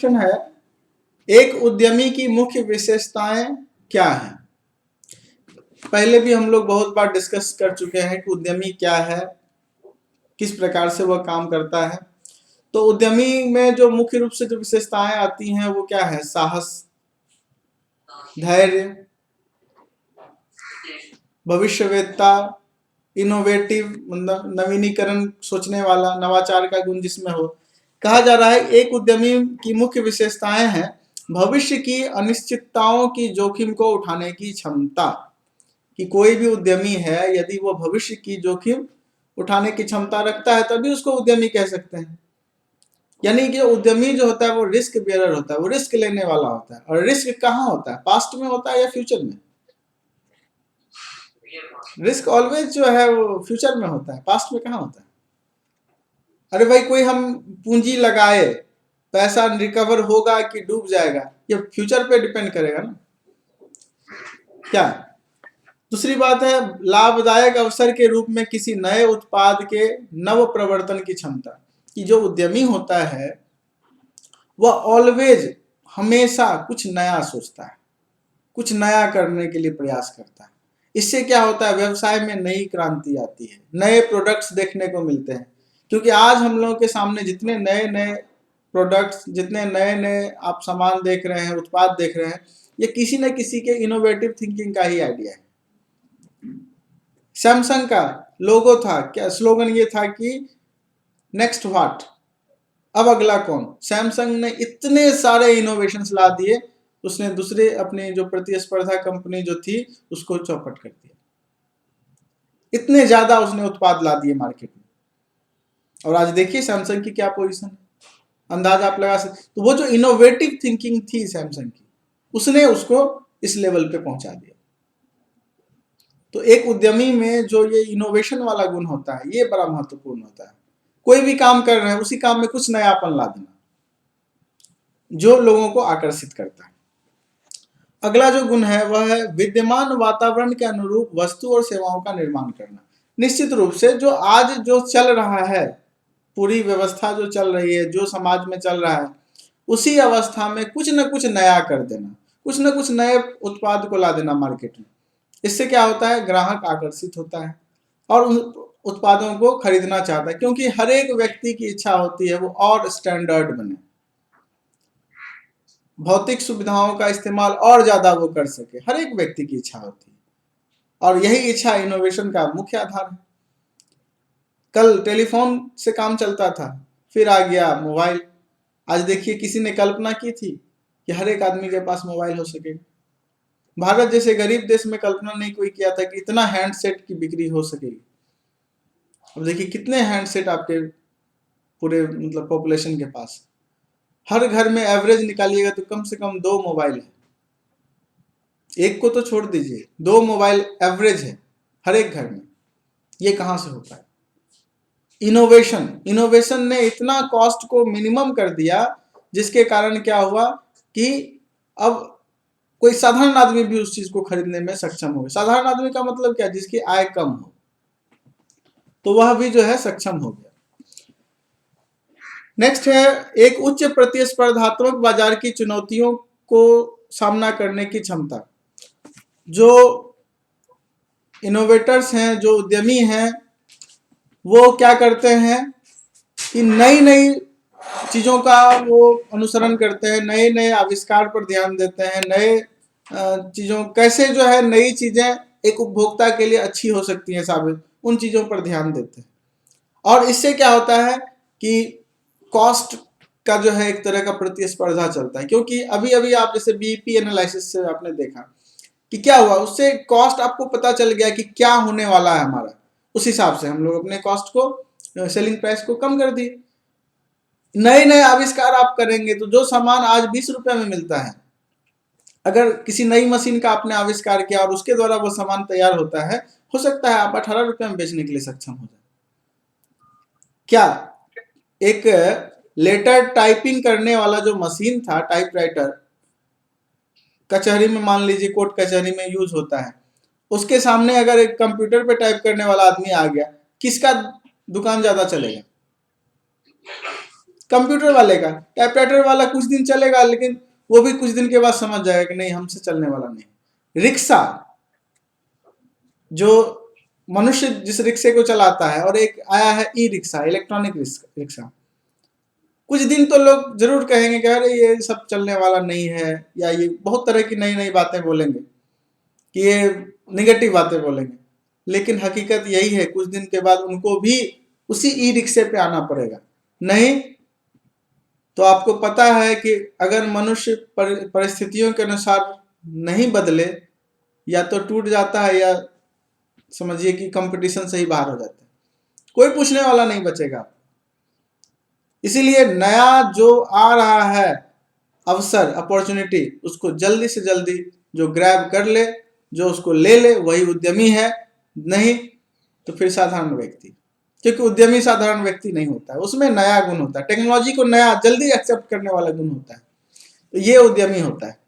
Question है, एक उद्यमी की मुख्य विशेषताएं क्या हैं? पहले भी हम लोग बहुत बार डिस्कस कर चुके हैं कि उद्यमी क्या है, किस प्रकार से वह काम करता है। तो उद्यमी में जो मुख्य रूप से जो विशेषताएं आती हैं वो क्या है? साहस, धैर्य, भविष्यवेत्ता, इनोवेटिव मतलब नवीनीकरण सोचने वाला, नवाचार का गुण जिसमें हो। कहा जा रहा है एक उद्यमी की मुख्य विशेषताएं हैं भविष्य की अनिश्चितताओं की जोखिम को उठाने की क्षमता। कि कोई भी उद्यमी है यदि वो भविष्य की जोखिम उठाने की क्षमता रखता है तभी उसको उद्यमी कह सकते हैं। यानी कि उद्यमी जो होता है वो रिस्क बेयरर होता है, वो रिस्क लेने वाला होता है। और रिस्क कहाँ होता है? पास्ट में होता है या फ्यूचर में? रिस्क ऑलवेज जो है वो फ्यूचर में होता है, पास्ट में कहाँ होता है? अरे भाई, कोई हम पूंजी लगाए, पैसा रिकवर होगा कि डूब जाएगा, ये फ्यूचर पे डिपेंड करेगा ना। क्या दूसरी बात है, लाभदायक अवसर के रूप में किसी नए उत्पाद के नव प्रवर्तन की क्षमता। कि जो उद्यमी होता है वह ऑलवेज हमेशा कुछ नया सोचता है, कुछ नया करने के लिए प्रयास करता है। इससे क्या होता है? व्यवसाय में नई क्रांति आती है, नए प्रोडक्ट्स देखने को मिलते हैं। क्योंकि आज हम लोगों के सामने जितने नए नए प्रोडक्ट्स, जितने नए नए आप सामान देख रहे हैं, उत्पाद देख रहे हैं, ये किसी न किसी के इनोवेटिव थिंकिंग का ही आइडिया है। सैमसंग का लोगो था क्या? स्लोगन ये था कि नेक्स्ट व्हाट, अब अगला कौन? सैमसंग ने इतने सारे इनोवेशंस ला दिए, उसने दूसरे अपने जो प्रतिस्पर्धा कंपनी जो थी उसको चौपट कर दिया। इतने ज्यादा उसने उत्पाद ला दिए मार्केट में। और आज देखिए सैमसंग की क्या पोजीशन है, अंदाजा आप लगा सकते। तो वो जो इनोवेटिव थिंकिंग थी सैमसंग की, उसने उसको इस लेवल पे पहुंचा दिया। तो एक उद्यमी में जो ये इनोवेशन वाला गुण होता है ये बड़ा महत्वपूर्ण होता है। कोई भी काम कर रहे हैं उसी काम में कुछ नयापन ला देना जो लोगों को आकर्षित करता है। अगला जो गुण है वह है विद्यमान वातावरण के अनुरूप वस्तु और सेवाओं का निर्माण करना। निश्चित रूप से जो आज जो चल रहा है, पूरी व्यवस्था जो चल रही है, जो समाज में चल रहा है, उसी अवस्था में कुछ न कुछ नया कर देना, कुछ न कुछ नए उत्पाद को ला देना मार्केट में। इससे क्या होता है? ग्राहक आकर्षित होता है और उन उत्पादों को खरीदना चाहता है, क्योंकि हर एक व्यक्ति की इच्छा होती है वो और स्टैंडर्ड बने, भौतिक सुविधाओं का इस्तेमाल और ज्यादा वो कर सके। हर एक व्यक्ति की इच्छा होती है और यही इच्छा इनोवेशन का मुख्य आधार है। कल टेलीफोन से काम चलता था, फिर आ गया मोबाइल। आज देखिए किसी ने कल्पना की थी कि हर एक आदमी के पास मोबाइल हो सकेगा। भारत जैसे गरीब देश में कल्पना नहीं कोई किया था कि इतना हैंडसेट की बिक्री हो सकेगी। अब देखिए कितने हैंडसेट आपके पूरे मतलब पॉपुलेशन के पास। हर घर में एवरेज निकालिएगा तो कम से कम 2 मोबाइल है। एक को तो छोड़ दीजिए, 2 मोबाइल एवरेज है हर एक घर में। ये कहां से होता है? इनोवेशन ने इतना कॉस्ट को मिनिमम कर दिया, जिसके कारण क्या हुआ कि अब कोई साधारण आदमी भी उस चीज को खरीदने में सक्षम हो। साधारण आदमी का मतलब क्या? जिसकी आय कम हो, तो वह भी जो है सक्षम हो गया। नेक्स्ट है एक उच्च प्रतिस्पर्धात्मक बाजार की चुनौतियों को सामना करने की क्षमता। जो इनोवेटर्स हैं, जो उद्यमी हैं, वो क्या करते हैं कि नई नई चीज़ों का वो अनुसरण करते हैं, नए नए आविष्कार पर ध्यान देते हैं, नए चीज़ों कैसे जो है नई चीज़ें एक उपभोक्ता के लिए अच्छी हो सकती हैं साबित, उन चीज़ों पर ध्यान देते हैं। और इससे क्या होता है कि कॉस्ट का जो है एक तरह का प्रतिस्पर्धा चलता है। क्योंकि अभी अभी आप जैसे बीईपी एनालिसिस से आपने देखा कि क्या हुआ, उससे कॉस्ट आपको पता चल गया कि क्या होने वाला है हमारा। उस हिसाब से हम लोग अपने कॉस्ट को, सेलिंग प्राइस को कम कर दिए। नए नए आविष्कार आप करेंगे तो जो सामान आज 20 रुपए में मिलता है, अगर किसी नई मशीन का आपने आविष्कार किया और उसके द्वारा वो सामान तैयार होता है, हो सकता है आप 18 रुपए में बेचने के लिए सक्षम हो जाए। क्या एक लेटर टाइपिंग करने वाला जो मशीन था, टाइपराइटर, कचहरी में मान लीजिए कोर्ट कचहरी में यूज होता है, उसके सामने अगर एक कंप्यूटर पे टाइप करने वाला आदमी आ गया, किसका दुकान ज्यादा चलेगा? कंप्यूटर वाले का, टाइपराइटर वाला कुछ दिन चलेगा, लेकिन वो भी कुछ दिन के बाद समझ जाएगा कि नहीं, हमसे चलने वाला नहीं। रिक्शा, जो मनुष्य जिस रिक्शे को चलाता है, और एक आया है ई रिक्शा, इलेक्ट्रॉनिक रिक्शा। कुछ दिन तो लोग जरूर कहेंगे कि अरे ये सब चलने वाला नहीं है, या ये बहुत तरह की नई नई बातें बोलेंगे, कि ये निगेटिव बातें बोलेंगे, लेकिन हकीकत यही है, कुछ दिन के बाद उनको भी उसी ई रिक्शे पे आना पड़ेगा। नहीं तो आपको पता है कि अगर मनुष्य परिस्थितियों के अनुसार नहीं बदले, या तो टूट जाता है, या समझिए कि कंपटीशन से ही बाहर हो जाता है, कोई पूछने वाला नहीं बचेगा। इसीलिए नया जो आ रहा है अवसर, अपॉर्चुनिटी, उसको जल्दी से जल्दी जो ग्रैब कर ले, जो उसको ले ले, वही उद्यमी है। नहीं तो फिर साधारण व्यक्ति, क्योंकि उद्यमी साधारण व्यक्ति नहीं होता है, उसमें नया गुण होता है, टेक्नोलॉजी को नया जल्दी एक्सेप्ट करने वाला गुण होता है, तो ये उद्यमी होता है।